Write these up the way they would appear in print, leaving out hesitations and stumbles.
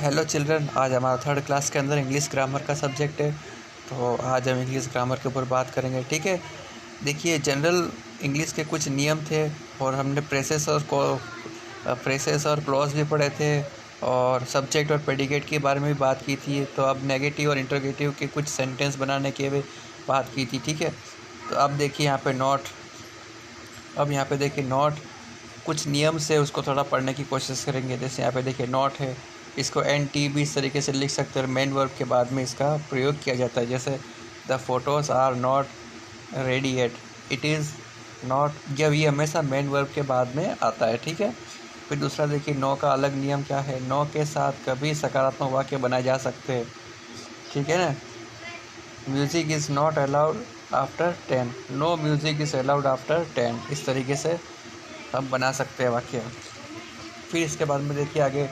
Hello children, आज हमारा third class के अंदर इंग्लिश ग्रामर का सब्जेक्ट है। तो आज हम इंग्लिश ग्रामर के ऊपर बात करेंगे। ठीक है, देखिए जनरल इंग्लिश के कुछ नियम थे और हमने फ्रेसेस और क्लॉज भी पढ़े थे और सब्जेक्ट और प्रेडिकेट के बारे में भी बात की थी। तो अब नेगेटिव और इंटरोगेटिव के कुछ सेंटेंस बनाने की भी बात की थी। ठीक है, तो अब देखिए यहाँ पे नॉट, अब यहाँ पे देखिए नॉट कुछ नियम से उसको थोड़ा पढ़ने की कोशिश करेंगे। जैसे यहाँ पे देखिए नॉट है, इसको एन टी भी इस तरीके से लिख सकते हैं और मेन वर्ब के बाद में इसका प्रयोग किया जाता है। जैसे the photos are not ready yet, it is not, जब ये हमेशा मेन वर्ब के बाद में आता है। ठीक है, फिर दूसरा देखिए नो का अलग नियम क्या है। नो के साथ कभी सकारात्मक वाक्य बनाए जा सकते हैं। ठीक है ना, music is not allowed after 10, know music is allowed after 10, इस तरीके से हम बना सकते हैं वाक्य। फिर इसके बाद में देखिए आगे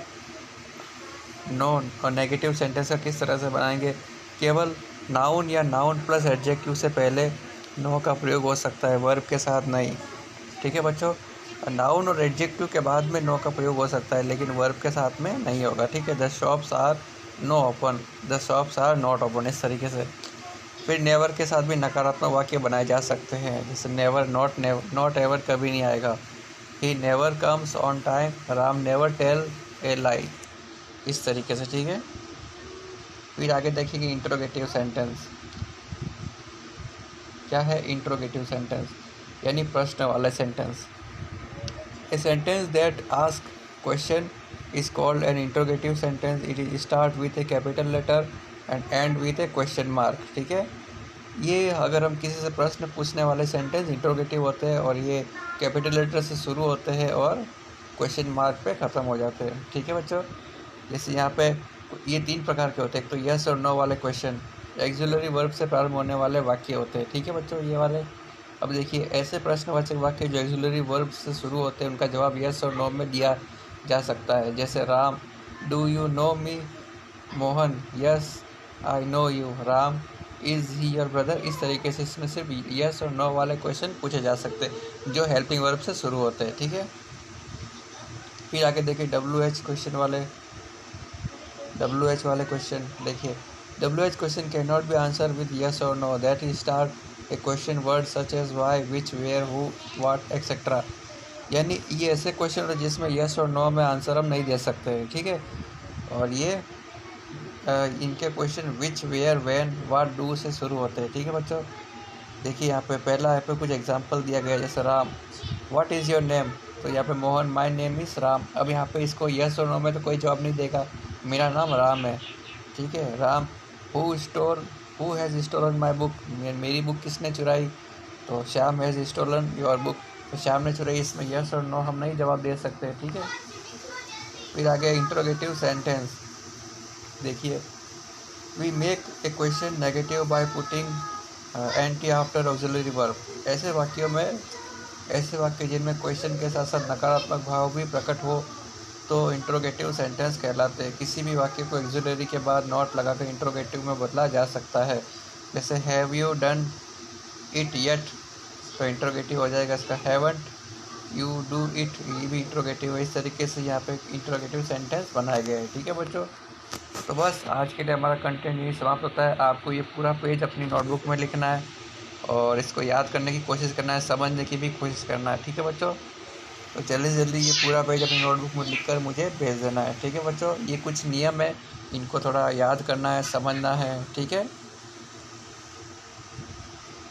नॉन और नेगेटिव सेंटेंस का किस तरह से बनाएंगे। केवल नाउन या नाउन प्लस एडजेक्टिव से पहले नो का प्रयोग हो सकता है, वर्ब के साथ नहीं। ठीक है बच्चों, नाउन और एडजेक्टिव के बाद में नो का प्रयोग हो सकता है लेकिन वर्ब के साथ में नहीं होगा। ठीक है, the shops are no open, the shops are not open, इस तरीके से। फिर नेवर के साथ भी नकारात्मक वाक्य बनाए जा सकते हैं। जैसे नेवर, नॉट एवर कभी नहीं आएगा। He never comes on time, Ram never tell a lie, इस तरीके से। ठीक है, फिर आगे देखेंगे इंट्रोगेटिव सेंटेंस। क्या है इंट्रोगेटिव सेंटेंस? यानी प्रश्न वाले sentence. A sentence that ask question is called an interrogative sentence. It is start with a capital letter and end with a question mark. ठीक है, ये अगर हम किसी से प्रश्न पूछने वाले सेंटेंस इंट्रोगेटिव होते हैं और ये कैपिटल लेटर से शुरू होते हैं और क्वेश्चन मार्क पे ख़त्म हो जाते हैं। ठीक है बच्चों, जैसे यहाँ पे ये 3 प्रकार के होते हैं। एक तो यस और नो वाले क्वेश्चन, एक्सिलरी वर्ब से प्रारंभ होने वाले वाक्य होते हैं। ठीक है बच्चों, ये वाले। अब देखिए ऐसे प्रश्नवाचक वाक्य जो एक्सिलरी वर्ब से शुरू होते हैं उनका जवाब यस और नो में दिया जा सकता है। जैसे Ram, do you know me? Mohan, yes I know you. Ram, is he your brother? इस तरीके से इसमें सिर्फ यस और नो वाले क्वेश्चन पूछे जा सकते हैं जो हेल्पिंग वर्ब से शुरू होते हैं। ठीक है, फिर आगे देखिए डब्ल्यू एच वाले क्वेश्चन। देखिए W H question can not be answer with yes और no, that is start a question word such as why, which, where, who, what, etcetera. यानी ये ऐसे क्वेश्चन है जिसमें यस और नो में आंसर हम नहीं दे सकते हैं। ठीक है, और ये इनके question which, where, when, what, do से शुरू होते हैं। ठीक है बच्चों, देखिए यहाँ पे पहला यहाँ पे कुछ एग्जांपल दिया गया है। जैसे Ram, what is your name? तो यहाँ पे Mohan, my name is Ram. अब यहाँ पे इसको यस और नो में तो कोई जवाब नहीं देगा, मेरा नाम राम है। ठीक है, Ram, who has stolen my book? मेरी बुक किसने चुराई? तो Shyam has stolen your book, तो श्याम ने चुराई। इसमें यस और नो हम नहीं जवाब दे सकते। ठीक है, फिर आगे इंट्रोगेटिव सेंटेंस। देखिए we make a question negative by putting anti after auxiliary verb. ऐसे वाक्य जिनमें क्वेश्चन के साथ साथ नकारात्मक भाव भी प्रकट हो तो इंट्रोगेटिव सेंटेंस कहलाते हैं। किसी भी वाक्य को ऑक्सिलरी के बाद नॉट लगाकर इंट्रोगेटिव में बदला जा सकता है। जैसे have you done it yet, तो इंट्रोगेटिव हो जाएगा इसका हैवंट यू डू इट, ये भी इंट्रोगेटिव है। इस तरीके से यहाँ पे इंट्रोगेटिव सेंटेंस बनाए गए हैं। ठीक है बच्चों, तो बस आज के लिए हमारा कंटेंट यही समाप्त होता है। आपको ये पूरा पेज अपनी नोटबुक में लिखना है और इसको याद करने की कोशिश करना है, समझने की भी कोशिश करना है। ठीक है बच्चों, तो जल्दी से जल्दी ये पूरा पेज अपनी नोटबुक में लिखकर मुझे भेज देना है। ठीक है बच्चों, ये कुछ नियम है, इनको थोड़ा याद करना है, समझना है। ठीक है।